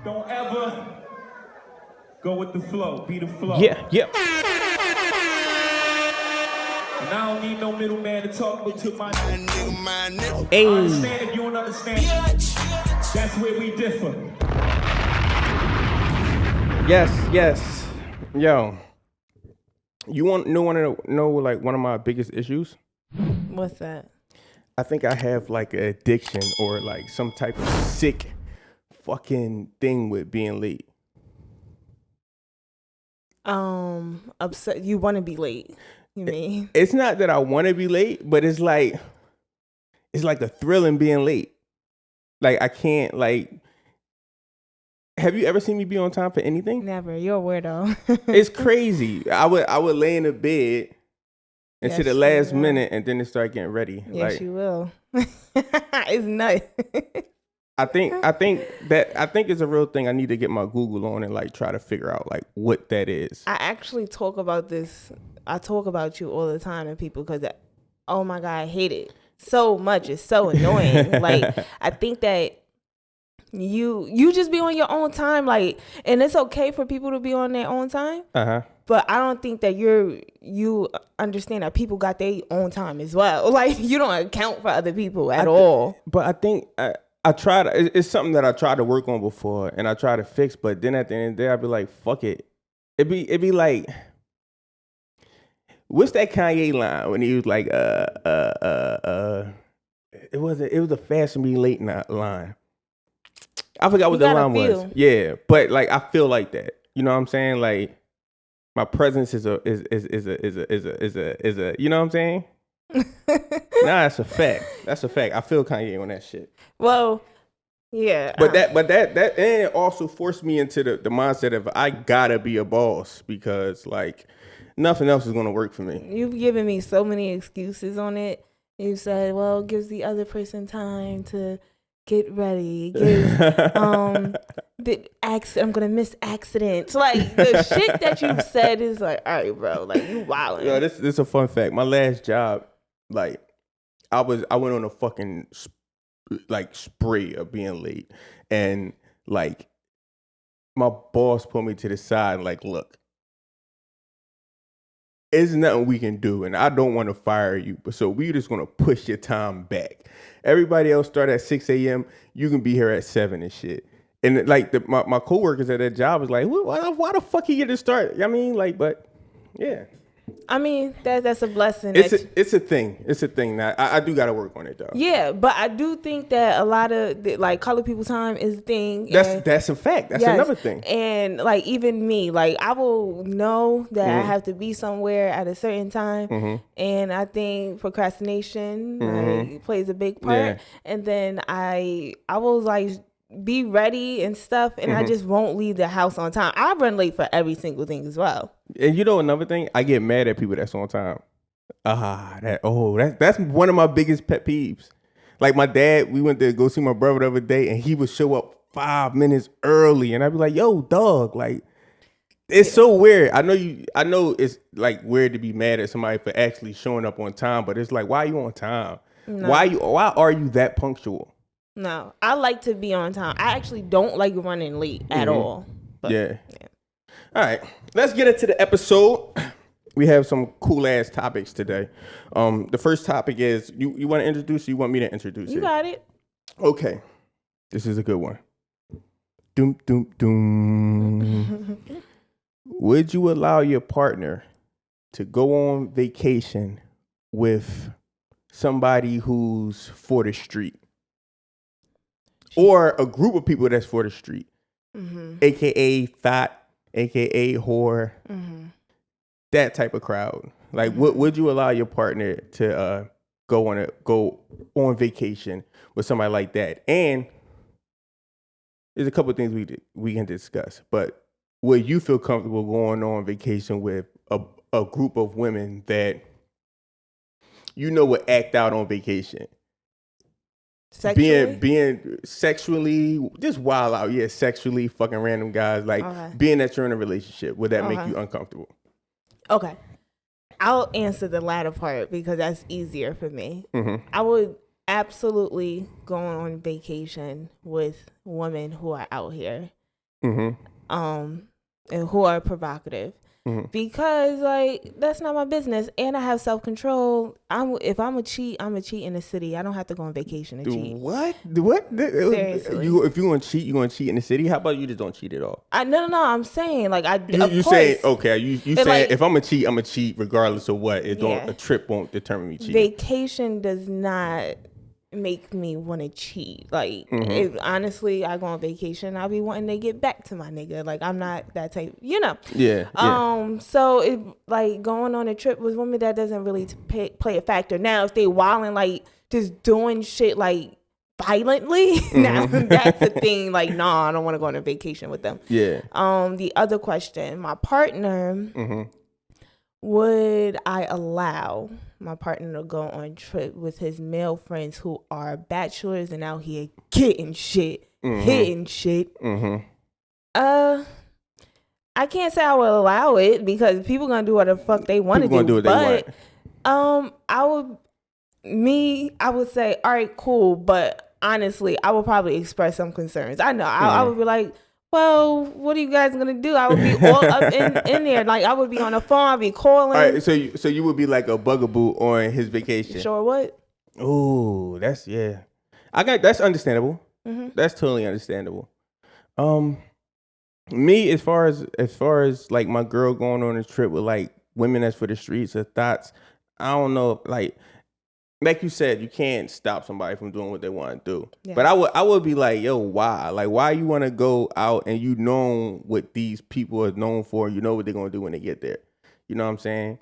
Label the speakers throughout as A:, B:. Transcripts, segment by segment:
A: Don't ever go with the flow. Be the flow.
B: Yeah.
A: And I don't need no middleman to talk but to my nigga.
B: Hey.
A: I understand if you don't understand. That's where we differ.
B: Yes. Yo. You want to know like one of my biggest issues?
C: What's that?
B: I think I have like an addiction or like some type of sick fucking thing with being late.
C: Upset. You want to be late? You mean?
B: It's not that I want to be late, but it's like a thrill in being late. Like I can't like. Have you ever seen me be on time for anything?
C: Never. You're a weirdo.
B: It's crazy. I would lay in the bed until the last minute, and then it start getting ready.
C: Yes,
B: like,
C: you will. It's nuts.
B: I think it's a real thing. I need to get my Google on and like try to figure out like what that is.
C: I actually talk about this. I talk about you all the time to people because, oh my God, I hate it so much. It's so annoying. Like I think that you just be on your own time, like, and it's okay for people to be on their own time. But I don't think that you understand that people got their own time as well. Like you don't account for other people at all.
B: But I think I try to. It's something that I tried to work on before, and I try to fix. But then at the end of the day, I'd be like, "Fuck it." It'd be like, what's that Kanye line when he was like, It was a fast and be late line. I forgot what the line was. Yeah, but like I feel like that. You know what I'm saying? Like my presence is a you know what I'm saying? Nah, that's a fact. That's a fact. I feel Kanye on that shit.
C: Well, yeah.
B: But that and it also forced me into the mindset of I gotta be a boss because like nothing else is gonna work for me.
C: You've given me so many excuses on it. You said, well, it gives the other person time to get ready. I'm gonna miss accidents. Like the shit that you've said is like, all right, bro, like you wildin'.
B: Yo, this is a fun fact. My last job, like, I went on a fucking like spree of being late, and like my boss put me to the side and like, look, there's nothing we can do, and I don't want to fire you, but so we just gonna push your time back. Everybody else start at 6 a.m. You can be here at 7 and shit. And like my coworkers at that job was like, why the fuck you get to start? I mean, like, but yeah.
C: I mean, that's a blessing.
B: It's a thing. It's a thing. Now, I do got to work on it, though.
C: Yeah, but I do think that a lot of, like, colored people's time is a thing.
B: That's a fact. That's another thing.
C: And, like, even me, like, I will know that I have to be somewhere at a certain time. And I think procrastination like, plays a big part. Yeah. And then I will, like, be ready and stuff, and I just won't leave the house on time. I run late for every single thing as well.
B: And you know another thing, I get mad at people that's on time. That's one of my biggest pet peeves. Like my dad, we went to go see my brother the other day, and he would show up 5 minutes early, and I'd be like, "Yo, dog, like it's so weird." I know it's like weird to be mad at somebody for actually showing up on time, but it's like, why are you on time? No. Why are you that punctual?
C: No, I like to be on time. I actually don't like running late at all. But,
B: yeah. All right, let's get into the episode. We have some cool ass topics today. The first topic is you want to introduce? Or you want me to introduce?
C: You got it.
B: Okay, this is a good one. Doom doom doom. Would you allow your partner to go on vacation with somebody who's for the street? Or a group of people that's for the street, aka thot, aka whore, that type of crowd. Like, would you allow your partner to go on vacation with somebody like that? And there's a couple of things we can discuss. But would you feel comfortable going on vacation with a group of women that you know would act out on vacation?
C: Sexually?
B: Being sexually, just wild out, sexually fucking random guys, like being that you're in a relationship, would that make you uncomfortable?
C: Okay. I'll answer the latter part because that's easier for me. I would absolutely go on vacation with women who are out here. and who are provocative. Because like that's not my business, and I have self-control. If I'm a cheat, I'm a cheat in the city. I don't have to go on vacation to cheat.
B: What?
C: Seriously.
B: If you gonna cheat, you gonna cheat in the city? How about you just don't cheat at all?
C: No. I'm saying like
B: You
C: of
B: saying
C: course.
B: okay? You saying
C: like,
B: if I'm a cheat regardless of what. It don't
C: Yeah.
B: a trip won't determine me cheating.
C: Vacation does not make me want to cheat. Like honestly, I go on vacation, I'll be wanting to get back to my nigga. Like I'm not that type, you know.
B: Yeah.
C: So it like going on a trip with women, that doesn't really play a factor. Now if they wilding like just doing shit like violently, now that's a thing. Like I don't want to go on a vacation with them.
B: Yeah.
C: The other question, my partner. Would I allow my partner to go on trip with his male friends who are bachelors and out here getting shit, hitting shit? I can't say I would allow it because people gonna do what the fuck they want to do. But I would say, all right, cool. But honestly, I would probably express some concerns. I know I would be like, well, what are you guys gonna do? I would be all up in there. Like I would be on the phone, I'd be calling.
B: All right, so you would be like a bugaboo on his vacation.
C: Sure would.
B: Ooh, that's that's understandable. That's totally understandable. Me as far as like my girl going on a trip with like women that's for the streets or thoughts, I don't know, like you said, you can't stop somebody from doing what they want to do. Yeah. But I would be like, yo, why? Like, why you want to go out and you know what these people are known for? You know what they're gonna do when they get there. You know what I'm saying?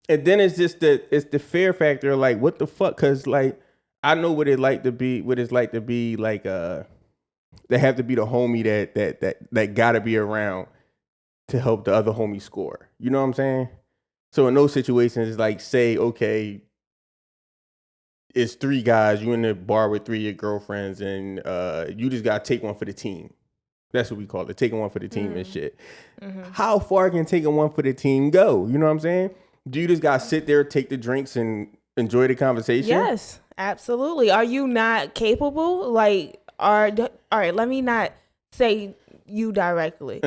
B: And then it's just it's the fear factor. Like, what the fuck? Because like I know what it's like to be like they have to be the homie that gotta be around to help the other homie score. You know what I'm saying? So in those situations, it's like say, okay, it's 3 guys, you in the bar with 3 of your girlfriends, and you just gotta take one for the team. That's what we call it, taking one for the team and shit. How far can taking one for the team go? You know what I'm saying? Do you just gotta sit there, take the drinks, and enjoy the conversation?
C: Yes, absolutely. Are you not capable? Like, all right, let me not say you directly,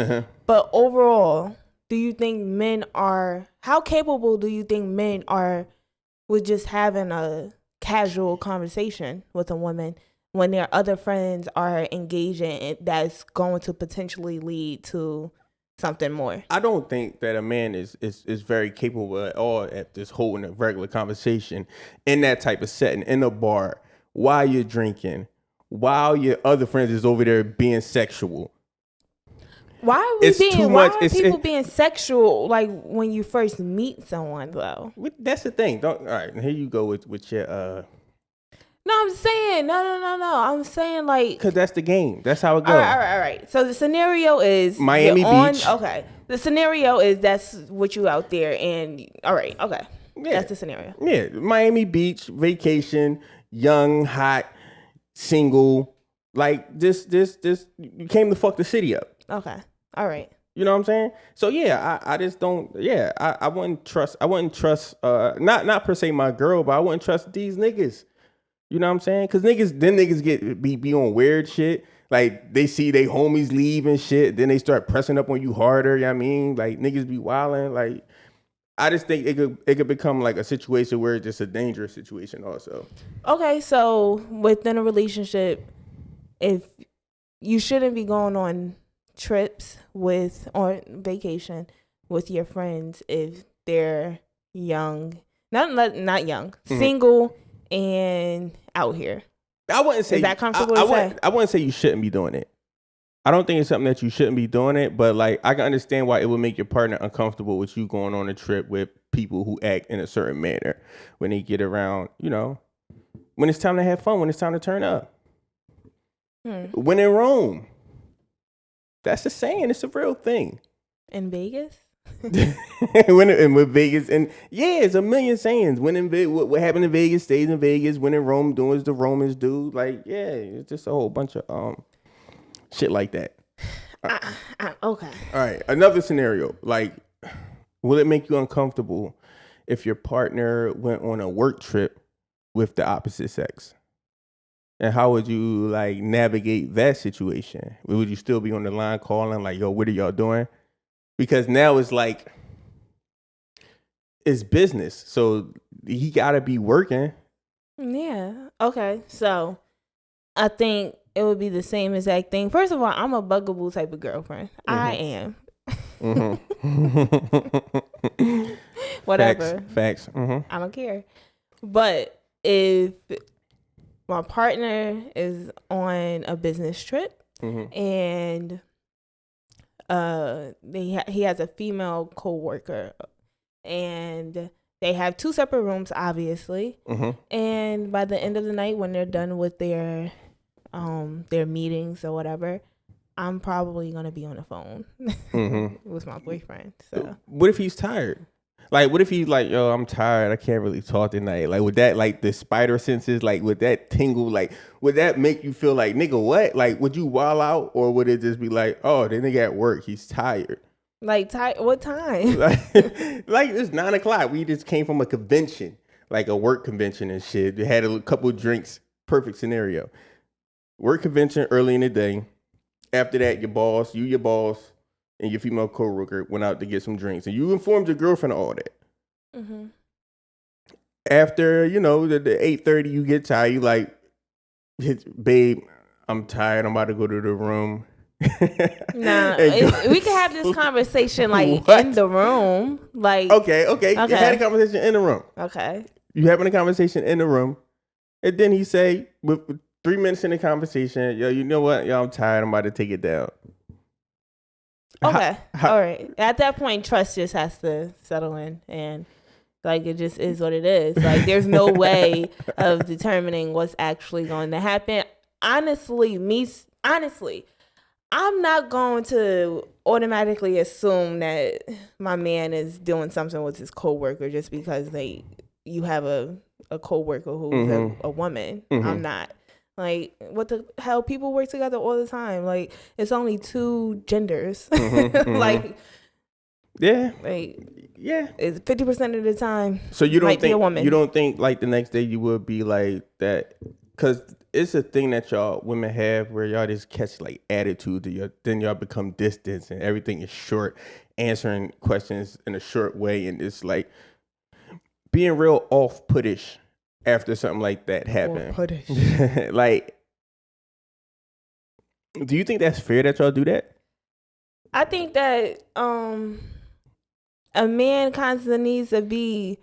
C: but overall, do you think how capable do you think men are with just having a casual conversation with a woman when their other friends are engaging that's going to potentially lead to something more?
B: I don't think that a man is very capable at all at this holding a regular conversation in that type of setting, in a bar, while you're drinking, while your other friends is over there being sexual.
C: Why are people being sexual like when you first meet someone though?
B: That's the thing. All right, here you go with your
C: No, I'm saying no. I'm saying like
B: because that's the game. That's how it goes.
C: All right. So the scenario is
B: Miami Beach.
C: Okay. The scenario is that's what you out there and all right. Okay. Yeah. That's the scenario.
B: Yeah, Miami Beach vacation, young, hot, single. Like this. You came to fuck the city up.
C: Okay. All right.
B: You know what I'm saying? So yeah, I just don't. Yeah, I wouldn't trust. Not per se my girl, but I wouldn't trust these niggas. You know what I'm saying? Because niggas get be on weird shit. Like they see they homies leave and shit, then they start pressing up on you harder. You know what I mean? Like niggas be wilding. Like I just think it could become like a situation where it's just a dangerous situation also.
C: Okay, so within a relationship, if you shouldn't be going on trips or vacation with your friends if they're young, not young, single and out here.
B: I wouldn't say
C: is that comfortable to say?
B: I wouldn't say you shouldn't be doing it. I don't think it's something that you shouldn't be doing it, but like I can understand why it would make your partner uncomfortable with you going on a trip with people who act in a certain manner when they get around, you know, when it's time to have fun, when it's time to turn up. When in Rome. That's a saying. It's a real thing.
C: In Vegas?
B: With Vegas, and yeah, it's a million sayings. When in Vegas, what happened in Vegas stays in Vegas. When in Rome, doing as the Romans do. Like, yeah, it's just a whole bunch of shit like that.
C: Okay.
B: All right, another scenario. Like, will it make you uncomfortable if your partner went on a work trip with the opposite sex? And how would you like navigate that situation? Would you still be on the line calling like, yo, what are y'all doing? Because now it's like, it's business. So he got to be working.
C: Yeah. Okay. So I think it would be the same exact thing. First of all, I'm a bugaboo type of girlfriend. I am. Whatever.
B: Facts.
C: I don't care. But if my partner is on a business trip and he has a female coworker and they have 2 separate rooms, obviously. And by the end of the night, when they're done with their meetings or whatever, I'm probably gonna be on the phone with my boyfriend. So,
B: what if he's tired? Like, what if he's like, yo, I'm tired. I can't really talk tonight. Like, would that, like, the spider senses, like, would that tingle? Like, would that make you feel like, nigga, what? Like, would you wild out? Or would it just be like, oh, the nigga at work, he's tired?
C: Like, what time?
B: like, it's 9 o'clock. We just came from a convention, like a work convention and shit. We had a couple of drinks. Perfect scenario. Work convention early in the day. After that, your boss, and your female coworker went out to get some drinks, and you informed your girlfriend of all that. After, the 8:30, you get tired. You like, babe, I'm tired. I'm about to go to the room.
C: Nah, we can have this conversation like in the room. Like, okay. You had a conversation in the room. Okay.
B: You having a conversation in the room, and then he say, with 3 minutes in the conversation, yo, you know what? Yo, I'm tired. I'm about to take it down.
C: Okay. All right. At that point, trust just has to settle in, and like it just is what it is. Like there's no way of determining what's actually going to happen. Honestly, I'm not going to automatically assume that my man is doing something with his coworker just because you have a coworker who's a woman. I'm not. Like, what the hell? People work together all the time. Like, it's only 2 genders. Like,
B: yeah.
C: Like, yeah. It's 50% of the time.
B: So you don't
C: think a woman.
B: You don't think like the next day you would be like that? Because it's a thing that y'all women have where y'all just catch like attitude to then y'all become distant and everything is short, answering questions in a short way, and it's like being real off-puttish. After something like that happened, like, do you think that's fair that y'all do that?
C: I think that a man constantly needs to be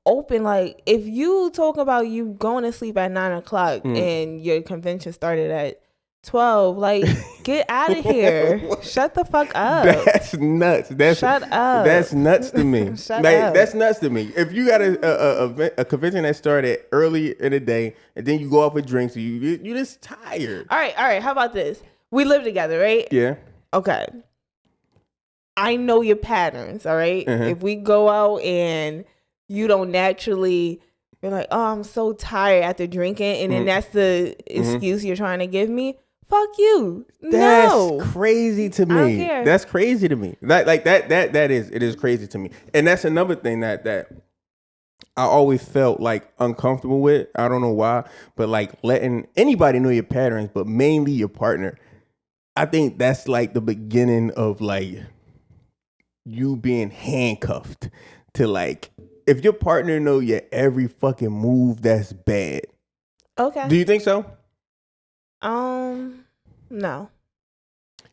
C: open. Like, if you talk about you going to sleep at 9 o'clock and your convention started at 12, like, get out of here. Shut the fuck up.
B: That's nuts. Shut up. That's nuts to me.
C: Shut up.
B: That's nuts to me. If you got a convention that started early in the day and then you go out for drinks, you just tired.
C: All right. How about this? We live together, right?
B: Yeah.
C: Okay. I know your patterns, all right? If we go out and you don't naturally... You're like, oh, I'm so tired after drinking, and then that's the excuse you're trying to give me. Fuck you.
B: That's crazy to me.
C: I don't care.
B: That's crazy to me. It is crazy to me. And that's another thing that I always felt like uncomfortable with. I don't know why, but like letting anybody know your patterns, but mainly your partner. I think that's like the beginning of like you being handcuffed to like, if your partner know your every fucking move, that's bad.
C: Okay.
B: Do you think so?
C: No.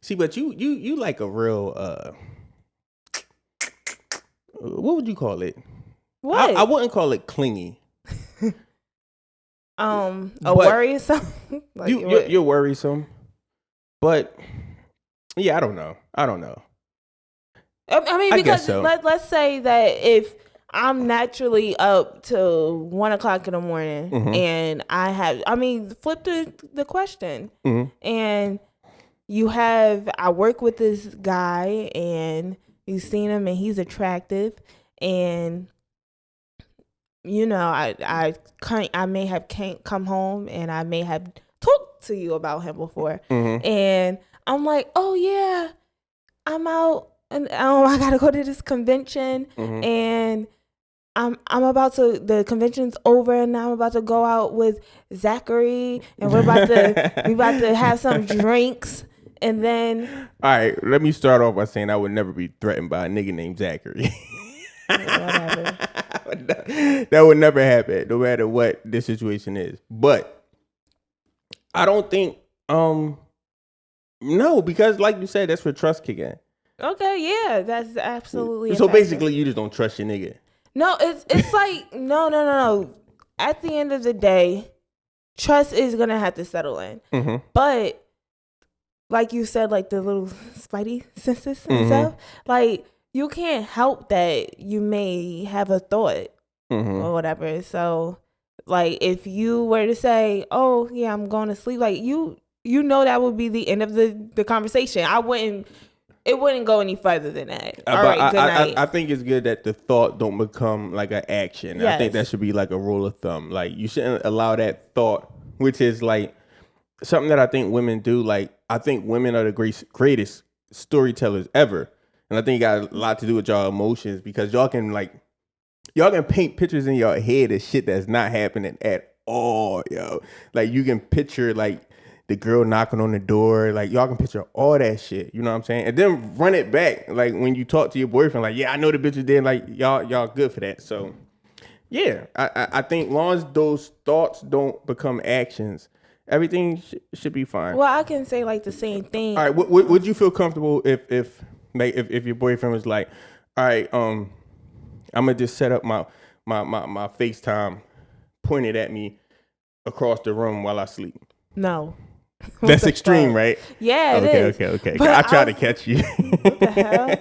B: See, but you like a real what would you call it?
C: What?
B: I wouldn't call it clingy.
C: Worrisome. Like,
B: you're worrisome. But yeah, I don't know.
C: I mean, because so. let's say that if I'm naturally up till 1 o'clock in the morning and flip the question and I work with this guy and you've seen him and he's attractive and I may have come home and I may have talked to you about him before and I'm like, oh yeah, I'm out and I gotta go to this convention and I'm about to, the convention's over and now I'm about to go out with Zachary and we about to have some drinks and then.
B: All right, let me start off by saying I would never be threatened by a nigga named Zachary.
C: Whatever.
B: That would never happen, no matter what the situation is. But I don't think, no, because like you said, that's where trust kick in.
C: Okay, yeah, that's absolutely.
B: So basically, you just don't trust your nigga.
C: No, it's like no. At the end of the day, trust is gonna have to settle in. Mm-hmm. But like you said, like the little spidey senses and stuff, like you can't help that you may have a thought or whatever. So like if you were to say, "Oh yeah, I'm going to sleep," like you know that would be the end of the conversation. It wouldn't go any further than that. All right, good night.
B: I think it's good that the thought don't become like an action. Yes. I think that should be like a rule of thumb. Like you shouldn't allow that thought, which is like something that I think women do. Like I think women are the greatest storytellers ever, and I think it got a lot to do with y'all emotions because y'all can paint pictures in your head of shit that's not happening at all, yo. Like you can picture like the girl knocking on the door, like y'all can picture all that shit. You know what I'm saying? And then run it back, like when you talk to your boyfriend, like, yeah, I know the bitch was there. Like y'all good for that. So yeah, I think long as those thoughts don't become actions, everything should be fine.
C: Well, I can say like the same thing.
B: All right, would you feel comfortable if your boyfriend was like, all right, I'm gonna just set up my FaceTime pointed at me across the room while I sleep?
C: No.
B: That's extreme, right?
C: Yeah, it is.
B: Okay. I tried to catch you.
C: What the hell?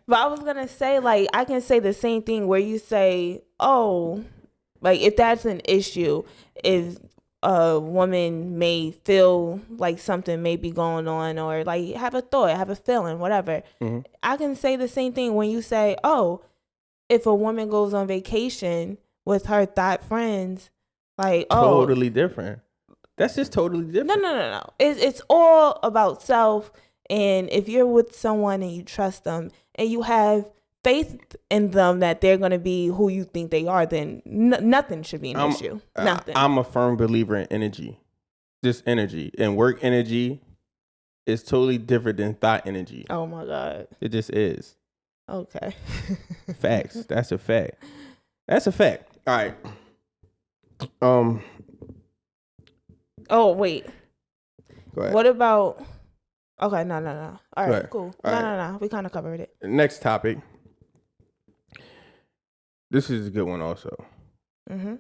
C: But I was gonna say, like, I can say the same thing where you say, "Oh, like if that's an issue, if a woman may feel like something may be going on, or like have a thought, have a feeling, whatever." Mm-hmm. I can say the same thing when you say, "Oh, if a woman goes on vacation with her thot friends, like,
B: totally different." That's just totally different.
C: No. It's all about self. And if you're with someone and you trust them and you have faith in them that they're going to be who you think they are, then nothing should be an issue. Nothing.
B: I'm a firm believer in energy. Just energy. And work energy is totally different than thought energy.
C: Oh, my God.
B: It just is.
C: Okay.
B: Facts. That's a fact. All right.
C: Oh, wait.
B: Go ahead.
C: What about... Okay, no. All right, cool.
B: All right.
C: No. We kind of covered it.
B: Next topic. This is a good one also. Mm-hmm.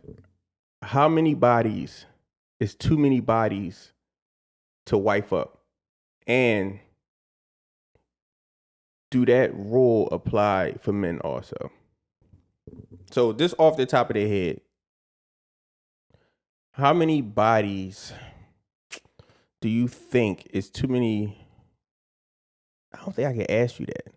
B: How many bodies is too many bodies to wife up? And do that rule apply for men also? So just off the top of their head, how many bodies do you think is too many? I don't think I can ask you that.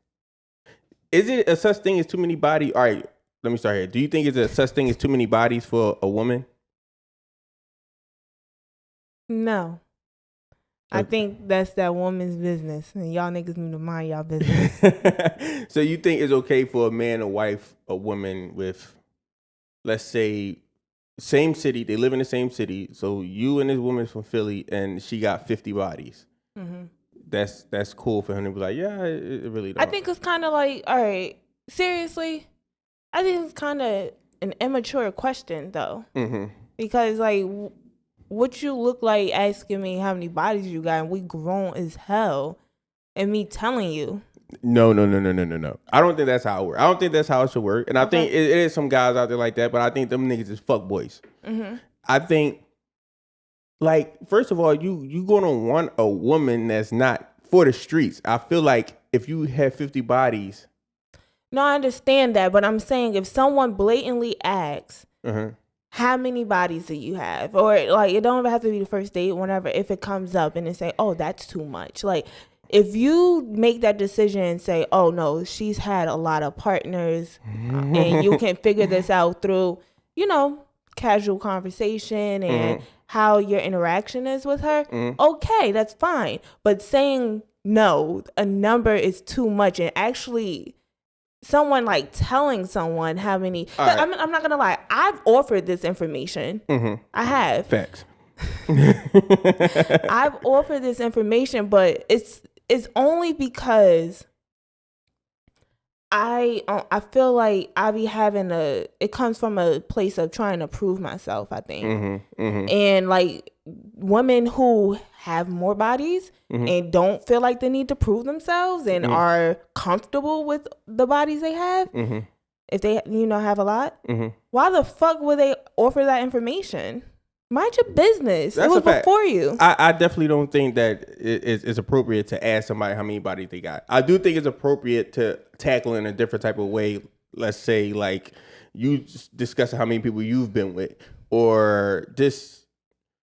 B: Is it a such thing as too many bodies? All right, let me start here. Do you think it's a such thing as too many bodies for a woman?
C: No. I think that's that woman's business, and y'all niggas need to mind y'all business.
B: So you think it's okay for a man to wife a woman with, let's say, same city, they live in the same city, so you and this woman's from Philly, and she got 50 bodies. Mm-hmm. That's cool for him to be like, yeah, it really don't.
C: I think it's kind of like, all right, seriously, I think it's kind of an immature question, though. Mm-hmm. Because, like, what you look like asking me how many bodies you got, and we grown as hell, and me telling you.
B: No. I don't think that's how it works. I don't think that's how it should work. And I think it is some guys out there like that, but I think them niggas is fuck boys. Mm-hmm. I think, like, first of all, you gonna want a woman that's not for the streets. I feel like if you have 50 bodies.
C: No, I understand that, but I'm saying if someone blatantly asks, how many bodies do you have? Or, like, it don't even have to be the first date, whenever, if it comes up and they say, oh, that's too much. Like, if you make that decision and say, oh, no, she's had a lot of partners and you can figure this out through, casual conversation and how your interaction is with her, okay, that's fine. But saying no, a number is too much and actually someone like telling someone how many.
B: Right.
C: I'm not gonna lie. I've offered this information. I have.
B: Facts.
C: I've offered this information, but it's only because I feel like I be having it comes from a place of trying to prove myself, I think. And like women who have more bodies and don't feel like they need to prove themselves and are comfortable with the bodies they have, if they have a lot, why the fuck would they offer that information? Mind your business.
B: That's
C: it was
B: a fact.
C: before you.
B: I definitely don't think that it's appropriate to ask somebody how many bodies they got. I do think it's appropriate to tackle in a different type of way. Let's say like you discussing how many people you've been with, or just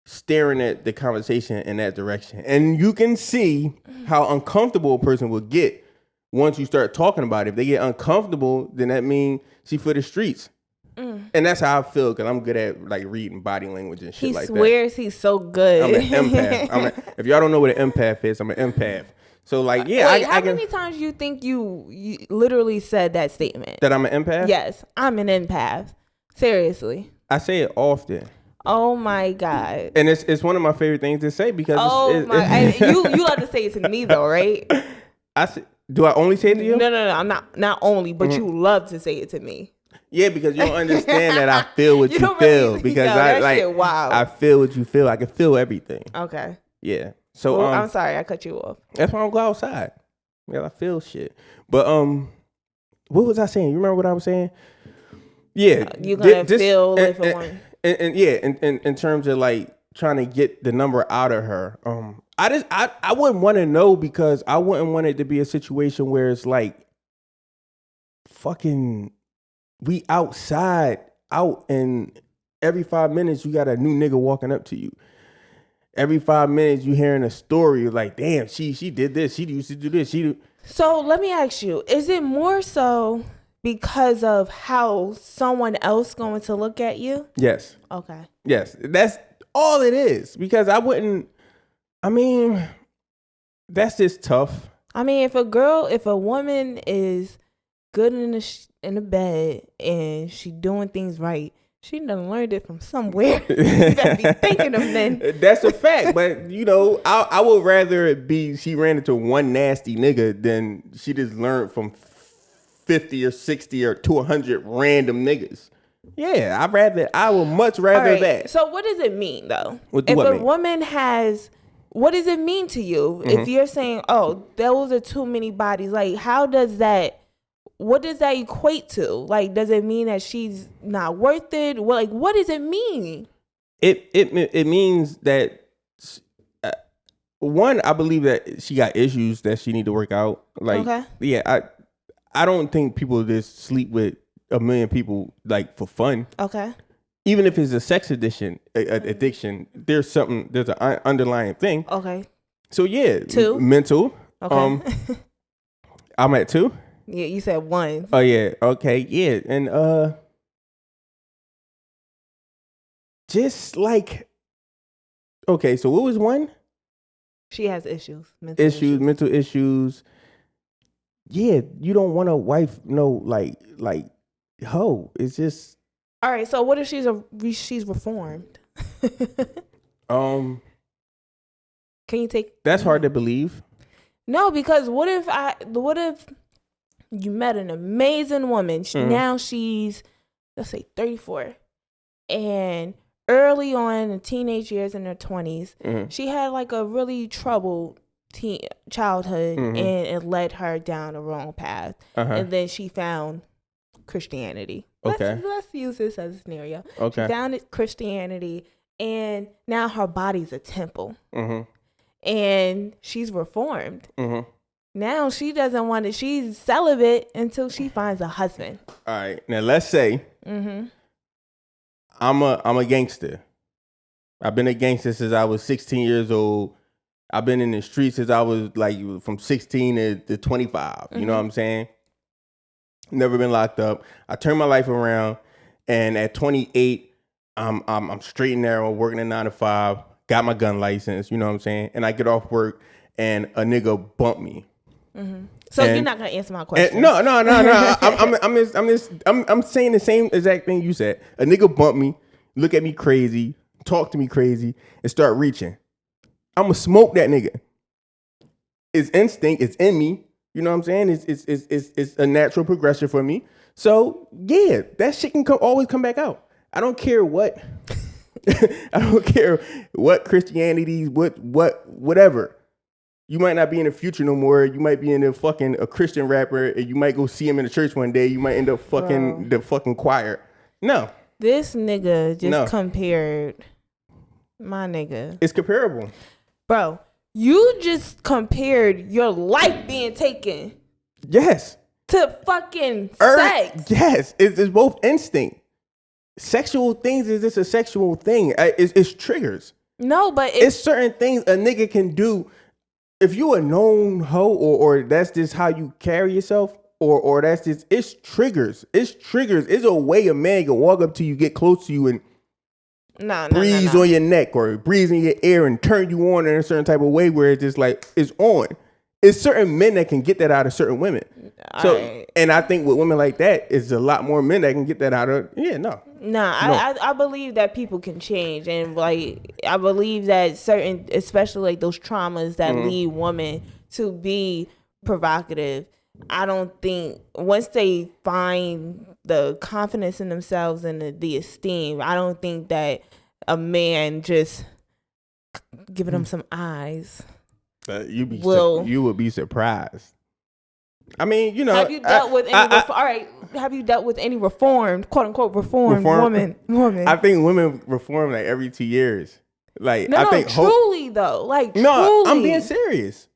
B: staring at the conversation in that direction. And you can see how uncomfortable a person will get once you start talking about it. If they get uncomfortable, then that means she for the streets. And that's how I feel, because I'm good at like reading body language and shit like that.
C: He swears he's so good.
B: I'm an empath. If y'all don't know what an empath is, I'm an empath. So like, yeah.
C: Wait, how many times you think you literally said that statement?
B: That I'm an empath?
C: Yes, I'm an empath. Seriously.
B: I say it often.
C: Oh my God.
B: And it's one of my favorite things to say, because
C: you love to say it to me though, right?
B: Do I only say it to you?
C: No. I'm not only, but you love to say it to me.
B: Yeah, because you don't understand that I feel what you feel. Because I feel what you feel. I can feel everything.
C: Okay.
B: Yeah. So
C: I'm sorry I cut you off.
B: That's why I'm go outside. Yeah, I feel shit. But what was I saying? You remember what I was saying? Yeah.
C: You're gonna feel if a woman.
B: And yeah, in terms of like trying to get the number out of her. I wouldn't want to know, because I wouldn't want it to be a situation where it's like fucking we outside out, and every 5 minutes you got a new nigga walking up to you. Every 5 minutes you hearing a story like, damn, she did this, she used to do this,
C: So let me ask you, is it more so because of how someone else going to look at you?
B: Yes.
C: Okay.
B: Yes, that's all it is. Because that's just tough.
C: I mean, if a woman is good in the bed and she doing things right, she done learned it from somewhere. You gotta be thinking of men.
B: That's a fact. But I would rather it be she ran into one nasty nigga than she just learned from 50 or 60 or 200 random niggas. Yeah, I would much rather that.
C: So what does it mean though?
B: What
C: woman has, what does it mean to you if you're saying, oh, those are too many bodies? Like, what does that equate to? Like, does it mean that she's not worth it? What does it mean?
B: It means that one, I believe that she got issues that she need to work out. Like, okay. Yeah, I don't think people just sleep with a million people like for fun. Okay. Even if it's a sex addiction, there's an underlying thing. Okay. So yeah, 2 mental. Okay. I'm at 2.
C: Yeah, you said 1.
B: Oh yeah. Okay. Yeah, and just okay. So what was 1?
C: She has issues.
B: Mental issues. Yeah, you don't want a wife. No, like hoe. It's just.
C: All right. So what if she's reformed?
B: Can
C: you take?
B: That's hard to believe.
C: No, because what if you met an amazing woman. Now she's, let's say, 34. And early on in teenage years, in her 20s, she had like a really troubled childhood, and it led her down the wrong path. And then she found Christianity.
B: Okay.
C: Let's use this as a scenario.
B: Okay.
C: She found Christianity, and now her body's a temple. And she's reformed. Now she doesn't want it. She's celibate until she finds a husband.
B: All right. Now let's say I'm a gangster. I've been a gangster since I was 16 years old. I've been in the streets since I was like from 16 to 25. You know what I'm saying? Never been locked up. I turned my life around, and at 28, I'm straight and narrow, working a 9 to 5. Got my gun license. You know what I'm saying? And I get off work, and a nigga bumped me.
C: So you're not gonna answer my question?
B: No. I'm saying the same exact thing you said. A nigga bump me, look at me crazy, talk to me crazy, and start reaching. I'ma smoke that nigga. It's instinct. It's in me. You know what I'm saying? It's a natural progression for me. So yeah, that shit can always come back out. I don't care what. I don't care what Christianity, whatever. You might not be in the future no more. You might be in a Christian rapper, and you might go see him in the church one day. You might end up fucking the fucking choir. No.
C: This nigga just compared my nigga.
B: It's comparable.
C: Bro, you just compared your life being taken.
B: Yes.
C: To fucking sex.
B: Yes. It's both instinct. Sexual things is just a sexual thing. It's triggers.
C: No, but
B: it's certain things a nigga can do. If you a known hoe or that's just how you carry yourself or that's just, it's triggers. It's triggers. It's a way a man can walk up to you, get close to you and breathe on your neck or breathe in your ear and turn you on in a certain type of way where it's just like, it's on. It's certain men that can get that out of certain women. And I think with women like that, it's a lot more men that can get that out of.
C: I believe that people can change, and like I believe that certain, especially like those traumas that lead women to be provocative. I don't think once they find the confidence in themselves and the esteem, I don't think that a man just giving them some eyes.
B: You would be surprised. I mean, you know.
C: Have you dealt with any? Have you dealt with any reformed, quote unquote, reformed woman?
B: I think women reform like every 2 years. Like I think
C: truly though, like
B: no,
C: truly.
B: I'm being serious.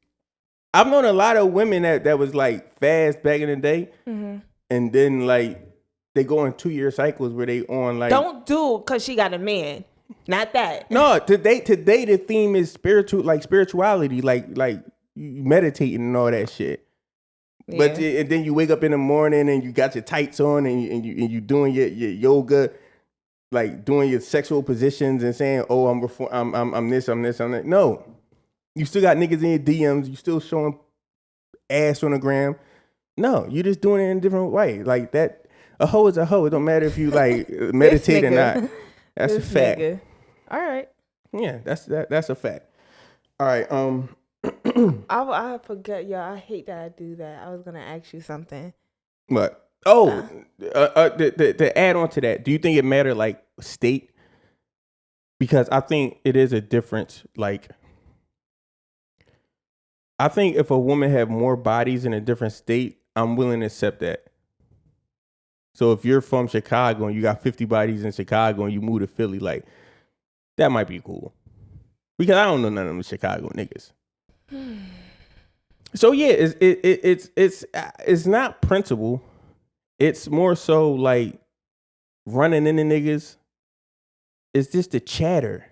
B: I've known a lot of women that was like fast back in the day, and then like they go in 2-year cycles where they on like
C: don't do because she got a man. Not that.
B: No, today the theme is spirituality, like you meditating and all that shit. Yeah. But and then you wake up in the morning and you got your tights on and you doing your yoga, like doing your sexual positions and saying, "Oh, I'm this, I'm that." No, you still got niggas in your DMs. You still showing ass on the gram. No, you just doing it in a different way. Like that, a hoe is a hoe. It don't matter if you like meditate or not. That's a fact. Nigga.
C: All right.
B: Yeah, that's a fact. All right.
C: I forget, y'all. I hate that I do that. I was gonna ask you something.
B: What? Oh, to add on to that, do you think it mattered like state? Because I think it is a difference. Like, I think if a woman have more bodies in a different state, I'm willing to accept that. So if you're from Chicago and you got 50 bodies in Chicago and you move to Philly, like, that might be cool. Because I don't know none of them Chicago niggas. So yeah, it's not principle. It's more so like running into niggas. It's just the chatter.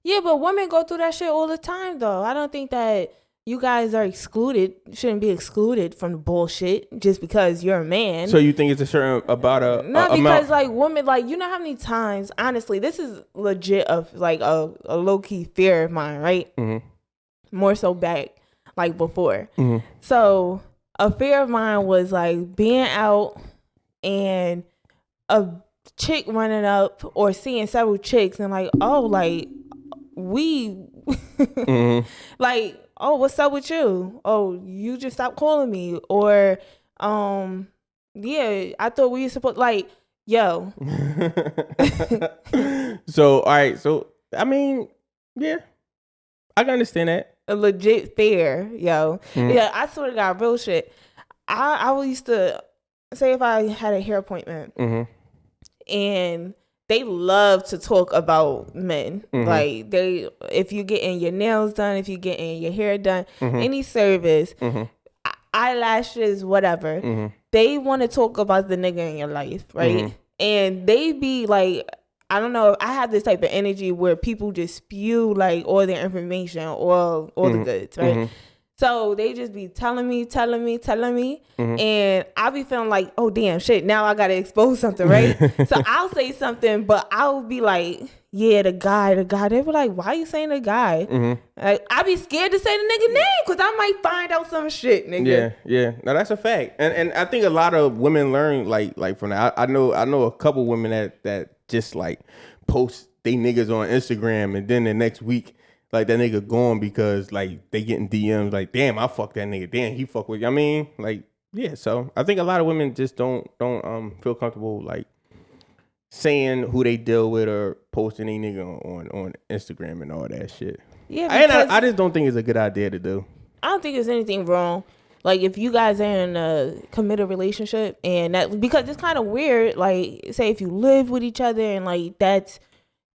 C: Yeah, but women go through that shit all the time though. I don't think that you guys are shouldn't be excluded from the bullshit just because you're a man.
B: So you think it's a certain about a
C: no, because
B: amount?
C: Like women, like you know how many times, honestly, this is legit of like a low key fear of mine, right? Mm-hmm. More so back like before. Mm-hmm. So a fear of mine was like being out and a chick running up or seeing several chicks and like, oh, like we mm-hmm. like, oh, what's up with you? Oh, you just stopped calling me. Or, yeah, I thought we were supposed, like, yo.
B: So, all right. So, I mean, yeah, I can understand that.
C: A legit fear, yo. Mm-hmm. Yeah, I swear to God, real shit. I used to say if I had a hair appointment mm-hmm. and they love to talk about men. Mm-hmm. Like if you're getting your nails done, if you're getting your hair done, mm-hmm. any service, mm-hmm. eyelashes, whatever, mm-hmm. they want to talk about the nigga in your life, right? Mm-hmm. And they be like, I don't know, I have this type of energy where people just spew like all their information, all mm-hmm. the goods, right? Mm-hmm. So they just be telling me, mm-hmm. and I'll be feeling like, oh damn shit, now I gotta expose something, right? So I'll say something, but I'll be like, yeah, the guy. They were like, why you saying the guy? Like, I be scared to say the nigga name because I might find out some shit, nigga.
B: Yeah. No, that's a fact. And I think a lot of women learn like from that. I know a couple women that just like post they niggas on Instagram, and then the next week, like, that nigga gone because like they getting DMs like, damn, I fuck that nigga. Damn, he fuck with you. I mean, like, yeah. So I think a lot of women just don't feel comfortable like saying who they deal with or posting a nigga on Instagram and all that shit.
C: Yeah,
B: I just don't think it's a good idea to do.
C: I don't think there's anything wrong. Like, if you guys are in a committed relationship, and that, because it's kind of weird, like, say if you live with each other, and like that's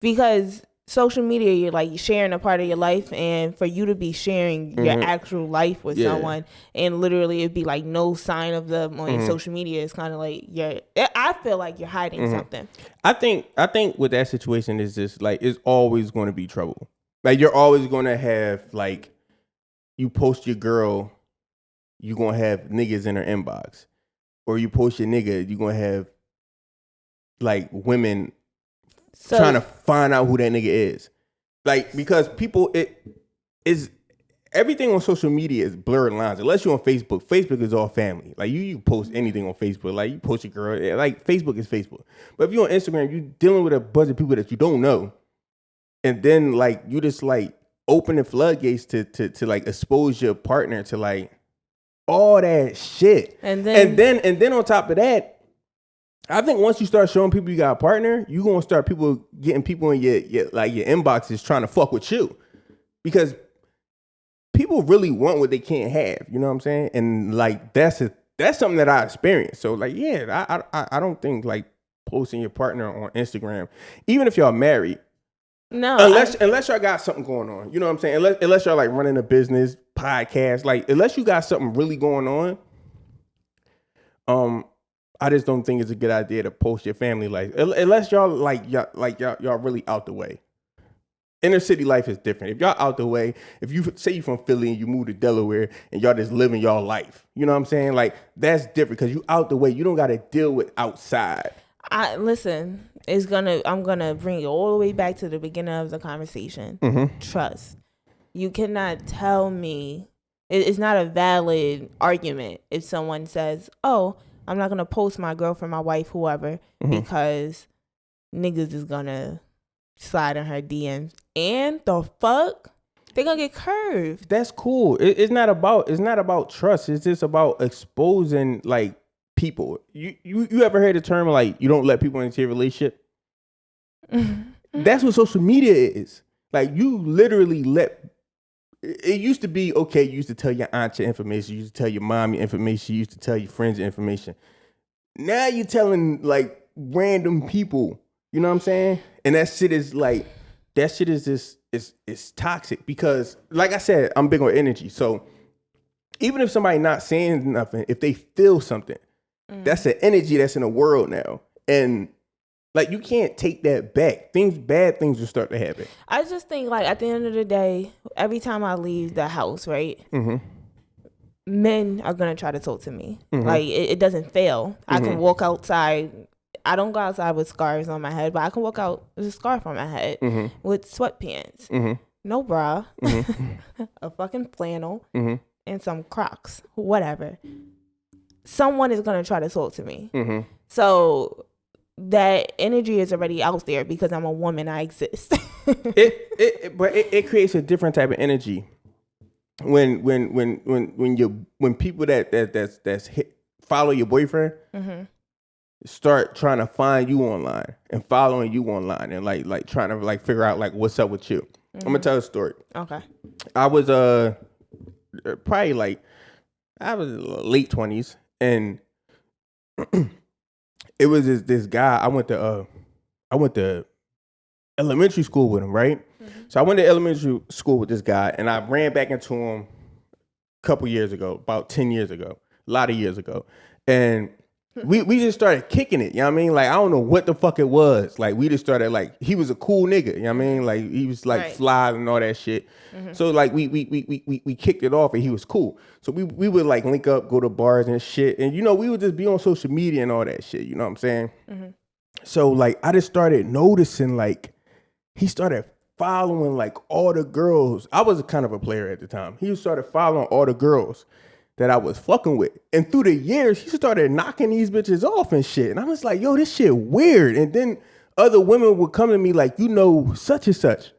C: because social media, you're like sharing a part of your life, and for you to be sharing your actual life with someone, and literally it'd be like no sign of them on your social media, it's kind of like I feel like you're hiding something. I think
B: with that situation is just like, it's always going to be trouble. Like, you're always going to have, like, you post your girl, you going to have niggas in her inbox, or you post your nigga, you going to have like women trying to find out who that nigga is. Like, because people, it is, everything on social media is blurred lines. Unless you're on Facebook. Facebook is all family. Like, you post anything on Facebook. Like, you post your girl. Like, Facebook is Facebook. But if you're on Instagram, you're dealing with a bunch of people that you don't know. And then, like, you just, like, open the floodgates to like, expose your partner to, like, all that shit. And then on top of that, I think once you start showing people you got a partner, you gonna start getting people in your inboxes trying to fuck with you, because people really want what they can't have. You know what I'm saying? And like, that's something that I experienced. So like, yeah, I don't think like posting your partner on Instagram, even if y'all married.
C: No,
B: unless y'all got something going on. You know what I'm saying? Unless y'all like running a business, podcast, like, unless you got something really going on. I just don't think it's a good idea to post your family life, unless y'all y'all really out the way. Inner city life is different. If y'all out the way, if you say you from Philly and you move to Delaware and y'all just living y'all life, you know what I'm saying? Like, that's different because you out the way. You don't got to deal with outside.
C: Listen, I'm gonna bring it all the way back to the beginning of the conversation. Trust. You cannot tell me, it's not a valid argument if someone says, "Oh, I'm not gonna post my girlfriend, my wife, whoever, because niggas is gonna slide in her DMs." And the fuck, they gonna get curved.
B: That's cool. It's not about trust. It's just about exposing like people. You ever heard the term like, you don't let people into your relationship? That's what social media is. Like, you literally let. It used to be, okay, you used to tell your aunt your information, you used to tell your mom your information, you used to tell your friends your information. Now you're telling, like, random people, you know what I'm saying? And that shit is just, it's toxic because, like I said, I'm big on energy. So even if somebody not saying nothing, if they feel something, that's an energy that's in the world now. And like, you can't take that back. Bad things will start to happen.
C: I just think, like, at the end of the day, every time I leave the house, right, men are going to try to talk to me. Like, it doesn't fail. I can walk outside. I don't go outside with scarves on my head, but I can walk out with a scarf on my head with sweatpants, no bra, a fucking flannel, and some Crocs, whatever. Someone is going to try to talk to me. So that energy is already out there because I'm a woman. I exist. But
B: it creates a different type of energy when people that's follow your boyfriend start trying to find you online and following you online and like trying to like figure out like what's up with you. I'm gonna tell a story. Okay. I was probably like, I was late 20s, and it was this guy. I went to elementary school with him, right? So I went to elementary school with this guy, and I ran back into him a couple years ago, about 10 years ago, a lot of years ago. And we just started kicking it, you know what I mean? Like, I don't know what the fuck it was. Like, we just started, like, he was a cool nigga, you know what I mean? Like, he was like fly and all that shit. So like we kicked it off, and he was cool. So we would like link up, go to bars and shit. And, you know, we would just be on social media and all that shit, you know what I'm saying? So like, I just started noticing like he started following like all the girls. I was kind of a player at the time. He started following all the girls that I was fucking with. And through the years, he started knocking these bitches off and shit. And I was like, yo, this shit weird. And then other women would come to me like, you know, such and such.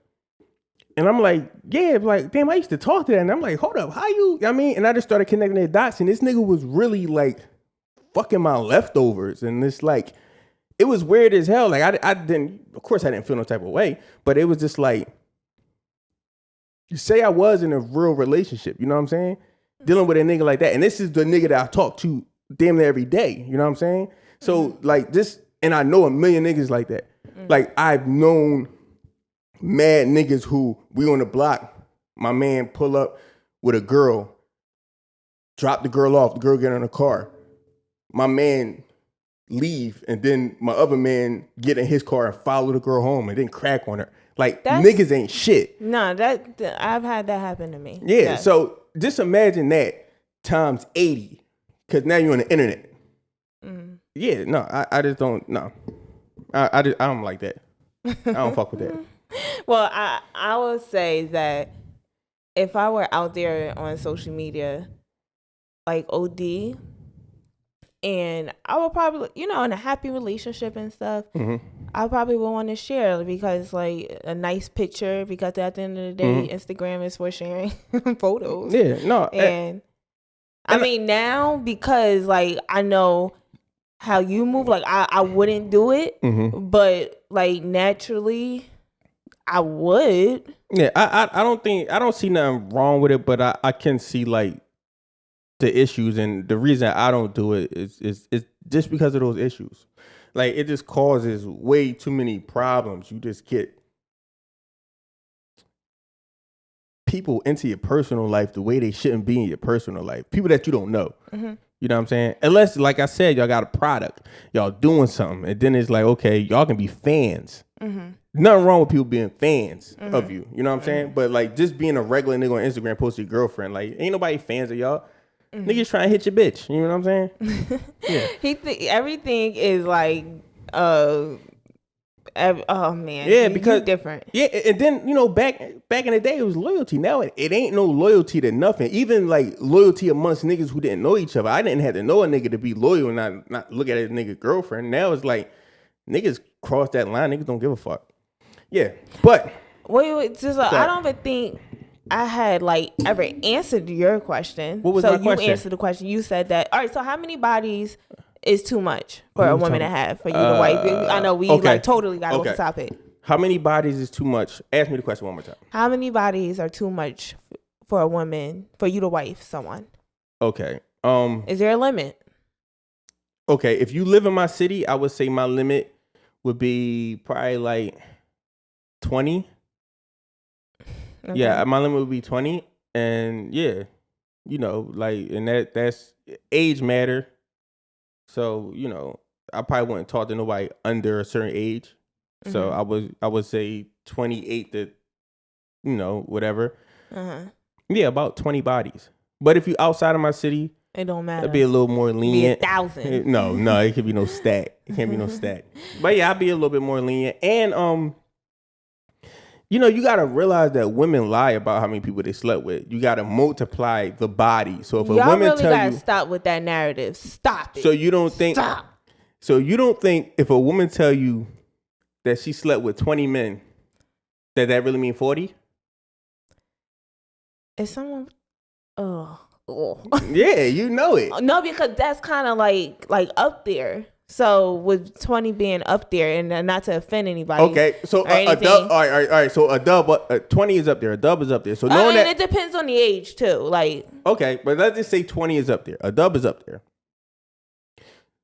B: And I'm like, yeah, like, damn, I used to talk to that. And I'm like, hold up, how you, I mean, and I just started connecting the dots. And this nigga was really like fucking my leftovers. And it's like, it was weird as hell. Like, I didn't, of course, I didn't feel no type of way. But it was just like, you say I was in a real relationship, you know what I'm saying? Dealing with a nigga like that. And this is the nigga that I talk to damn near every day, you know what I'm saying? So, like, this, and I know a million niggas like that. Like, I've known mad niggas who we on the block, my man pull up with a girl, drop the girl off, the girl get in the car. My man leave, and then my other man get in his car and follow the girl home and then crack on her. Like, niggas ain't shit.
C: No, that I've had that happen to me.
B: Yeah, yes. So just imagine that times 80, because now you're on the internet. Yeah, no, I just don't, no. I don't like that. I don't fuck with that.
C: Well, I would say that if I were out there on social media, like OD, and I would probably, you know, in a happy relationship and stuff, I probably would want to share because, like, a nice picture, because at the end of the day, Instagram is for sharing photos.
B: Yeah, no.
C: And I mean, now, because, like, I know how you move, like, I wouldn't do it, but, like, naturally, I would. Yeah,
B: I don't see nothing wrong with it, but I can see, like, the issues, and the reason I don't do it is just because of those issues. Like, it just causes way too many problems. You just get people into your personal life the way they shouldn't be in your personal life. People that you don't know. You know what I'm saying? Unless, like I said, y'all got a product, y'all doing something, and then it's like, okay, y'all can be fans. Nothing wrong with people being fans of you. You know what I'm saying? But, like, just being a regular nigga on Instagram, post your girlfriend, like, ain't nobody fans of y'all. Niggas trying to hit your bitch. You know what I'm saying? Yeah.
C: Everything is like, oh man.
B: Yeah, because
C: different.
B: Yeah, and then, you know, back in the day, it was loyalty. Now it ain't no loyalty to nothing. Even like loyalty amongst niggas who didn't know each other. I didn't have to know a nigga to be loyal and not look at a nigga girlfriend. Now it's like niggas cross that line. Niggas don't give a fuck. Yeah, but
C: wait. Just I don't even think I had like ever answered your question.
B: What was my question?
C: So you answered the question. You said that. All right. So how many bodies is too much for a woman to have for you to wife? I know we like totally got off the topic.
B: How many bodies is too much? Ask me the question one more time.
C: How many bodies are too much for a woman for you to wife someone?
B: Okay.
C: Is there a limit?
B: Okay. If you live in my city, I would say my limit would be probably like 20. Okay. Yeah, my limit would be 20, and yeah, you know, like, and that's age matter. So, you know, I probably wouldn't talk to nobody under a certain age. So I would say 28 to, you know, whatever. Yeah, about 20 bodies. But if you outside of my city,
C: it don't matter.
B: It'd be a little more lenient.
C: Be 1,000.
B: No, it could be no stack. It can't be no stack. But yeah, I'd be a little bit more lenient. And you know, you gotta realize that women lie about how many people they slept with. You gotta multiply the body. So if a woman
C: really
B: tell
C: gotta
B: you,
C: stop with that narrative. Stop it.
B: So you don't think?
C: Stop.
B: So you don't think if a woman tell you that she slept with 20 men, that really mean 40?
C: Is someone?
B: Yeah, you know it.
C: No, because that's kind of like up there. So with 20 being up there, and not to offend anybody.
B: Okay, so a dub. All right. So a dub, 20 is up there. A dub is up there. So knowing that,
C: it depends on the age too. Like,
B: okay, but let's just say 20 is up there. A dub is up there.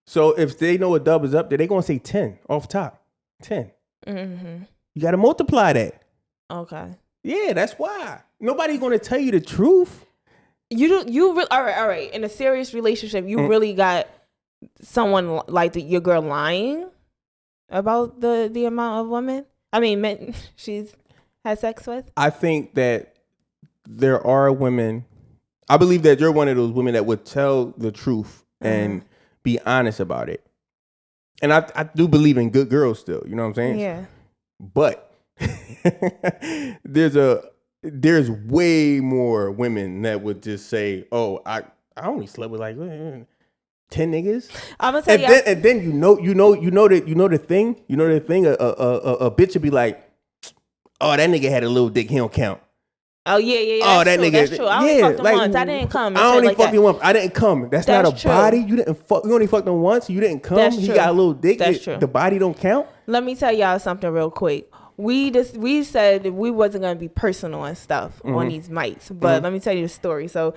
B: So if they know a dub is up there, they're gonna say 10 off top. 10. You got to multiply that.
C: Okay.
B: Yeah, that's why nobody's gonna tell you the truth.
C: All right. In a serious relationship, you really got someone like your girl lying about the amount of women, men she's had sex with? I
B: think that there are women. I believe that you're one of those women that would tell the truth and be honest about it. And I do believe in good girls still. You know what I'm saying?
C: Yeah.
B: But there's way more women that would just say, "Oh, I only slept with like 10 niggas."
C: I'm gonna tell you,
B: and then you know the thing. A bitch would be like, "Oh, that nigga had a little dick. He don't count."
C: Oh yeah.
B: Oh, that
C: true,
B: nigga.
C: That's true. I only fucked him once. I didn't come.
B: I only
C: like
B: fucked him once. I didn't come. That's not a
C: true.
B: body. You didn't fuck. You only fucked him once. You didn't come.
C: That's
B: He
C: true.
B: got a little dick.
C: That's true.
B: The body don't count.
C: Let me tell y'all something real quick. We said that we wasn't gonna be personal and stuff on these mics, but let me tell you the story. So,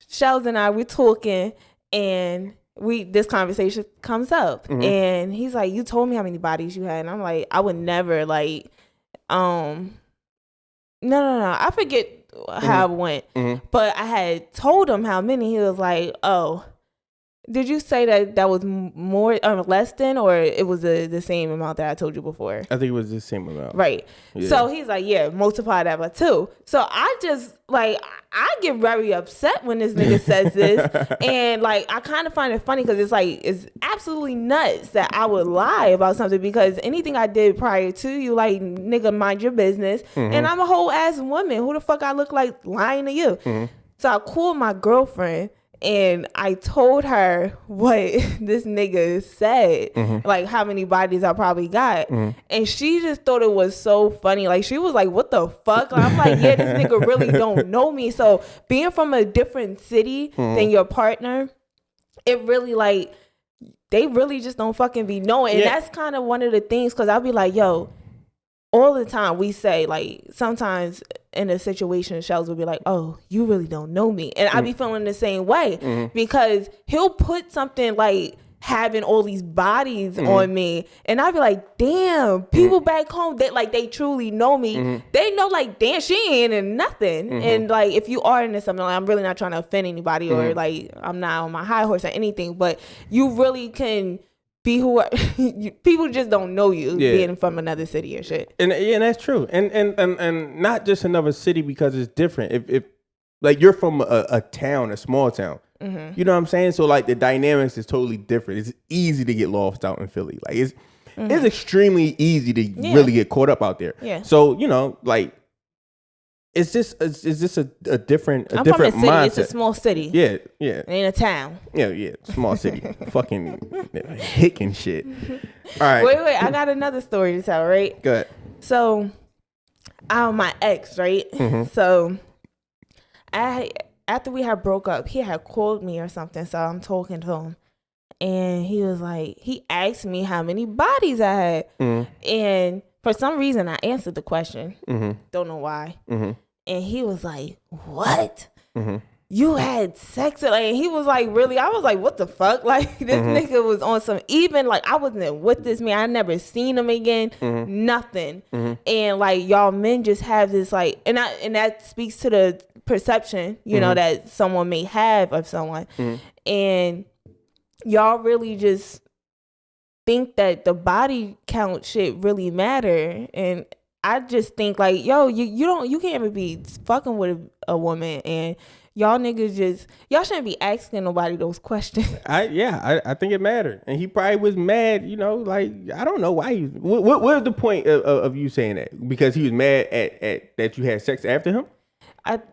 C: Shells and I, we're talking, and this conversation comes up, and he's like, "You told me how many bodies you had," and I'm like, "I would never like, no. I forget how it went, but I had told him how many. He was like, "Oh, did you say that was more or less than, or it was the same amount that I told you before?"
B: I think it was the same amount.
C: Right.
B: Yeah.
C: So he's like, "Yeah, multiply that by 2." So I just like, I get very upset when this nigga says this, and like I kind of find it funny because it's absolutely nuts that I would lie about something, because anything I did prior to you, like, nigga, mind your business, and I'm a whole ass woman. Who the fuck I look like lying to you? So I called my girlfriend. And I told her what this nigga said, like how many bodies I probably got. And she just thought it was so funny. Like, she was like, "What the fuck?" And I'm like, yeah, this nigga really don't know me. So being from a different city than your partner, it really like, they really just don't fucking be knowing. And that's kind of one of the things, because I'll be like, yo, all the time we say, like, sometimes in a situation, Shells will be like, "Oh, you really don't know me," and I be feeling the same way, because he'll put something like having all these bodies on me, and I'll be like, "Damn, people back home, they truly know me. They know, like, damn, she ain't in nothing." And like, if you are into something, like, I'm really not trying to offend anybody, or like, I'm not on my high horse or anything, but you really can be who people just don't know you being from another city or shit.
B: And that's true. And not just another city, because it's different. If like you're from a town, a small town, you know what I'm saying? So like the dynamics is totally different. It's easy to get lost out in Philly. Like it's extremely easy to really get caught up out there.
C: Yeah.
B: So, you know, like it's just a different
C: I'm
B: different
C: from a city.
B: mindset.
C: It's a small city.
B: Yeah.
C: It ain't a town.
B: Yeah, small city. Fucking hick and shit. All right.
C: Wait. I got another story to tell, right?
B: Go ahead.
C: So, my ex, right? So, after we had broke up, he had called me or something. So I'm talking to him, and he was like, he asked me how many bodies I had, and for some reason I answered the question. Don't know why. And he was like, "What? You had sex?" Like, he was like, really? I was like, what the fuck? Like, this nigga was on some, even like, I wasn't with this man. I never seen him again. Nothing. And like, y'all men just have this like, and that speaks to the perception, you know, that someone may have of someone. And y'all really just think that the body count shit really matter. And I just think like, yo, you can't even be fucking with a woman, and y'all niggas y'all shouldn't be asking nobody those questions.
B: I think it mattered, and he probably was mad. You know, like, I don't know why. What was the point of you saying that? Because he was mad at that you had sex after him.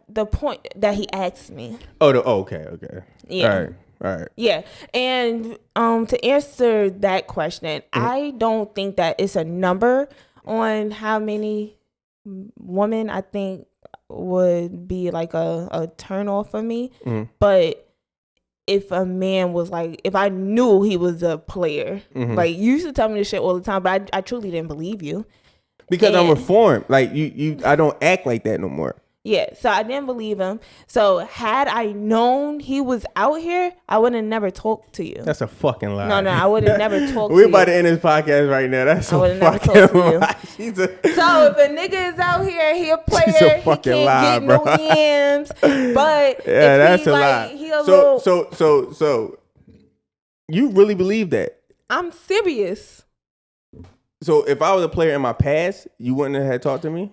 C: The point that he asked me.
B: Okay.
C: Yeah.
B: All right.
C: Yeah. And to answer that question, I don't think that it's a number on how many women I think would be like a turn off for me. But if a man was like, if I knew he was a player, like, you used to tell me this shit all the time, but I truly didn't believe you.
B: Because I'm reformed. Like, I don't act like that no more.
C: Yeah, so I didn't believe him. So had I known he was out here, I would have never talked to you.
B: That's a fucking lie.
C: No, I would have never talked to you.
B: We're about to end this podcast right now. That's a fucking lie.
C: So if a nigga is out here, he a player, he can't get no yams. But
B: yeah, that's a
C: like,
B: lie.
C: He a little,
B: so you really believe that?
C: I'm serious.
B: So if I was a player in my past, you wouldn't have had talked to me?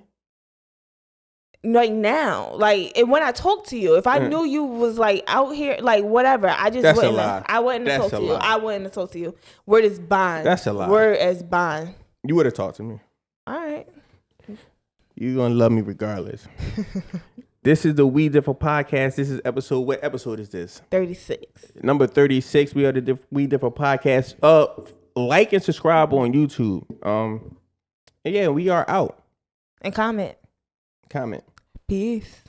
C: Like now, like, and when I talk to you, if I knew you was like out here, like whatever, I just wouldn't. I wouldn't have talked to you. I wouldn't have talked to you. Word is bond.
B: That's a lie.
C: Word as bond.
B: You would have talked to me.
C: All right.
B: You're going to love me regardless. This is the We Differ podcast. This is what episode is this?
C: 36.
B: Number 36. We are the We Differ podcast. Like and subscribe on YouTube. And yeah, we are out.
C: And comment.
B: Comment.
C: Peace.